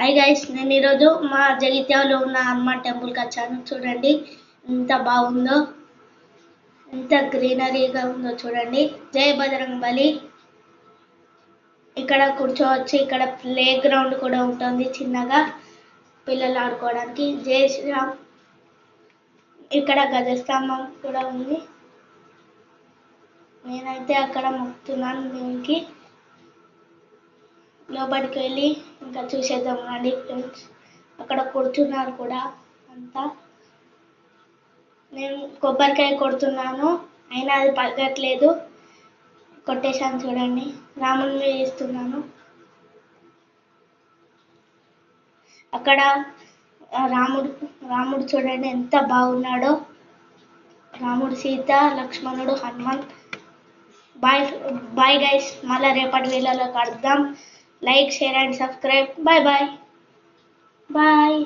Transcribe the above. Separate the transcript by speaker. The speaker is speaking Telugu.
Speaker 1: హాయ్ గైస్, నేను ఈరోజు మా జగిత్యాలలో ఉన్న హనుమాన్ టెంపుల్కి వచ్చాను. చూడండి ఎంత బాగుందో, ఎంత గ్రీనరీగా ఉందో చూడండి. జై బజరంగ్ బలి. ఇక్కడ కూర్చోవచ్చు. ఇక్కడ ప్లే గ్రౌండ్ కూడా ఉంటుంది చిన్నగా పిల్లలు ఆడుకోవడానికి. జై శ్రీరామ్. ఇక్కడ గజస్తంభం కూడా ఉంది. నేనైతే అక్కడ మొక్కుతున్నాను దీనికి. లోపలికి వెళ్ళి ఇంకా చూసేద్దాం రండి ఫ్రెండ్స్. అక్కడ కూర్చున్నారు కూడా అంతా. నేను కొబ్బరికాయ కొడుతున్నాను, అయినా అది పలకట్లేదు. కొట్టేశాను చూడండి. రాముని మీద ఇస్తున్నాను. అక్కడ రాముడు చూడండి ఎంత బాగున్నాడో. రాముడు, సీత, లక్ష్మణుడు, హనుమాన్. బాయ్ గైస్, మళ్ళీ రేపటి వీడియోలో కలుద్దాం. Like, share and subscribe. Bye bye.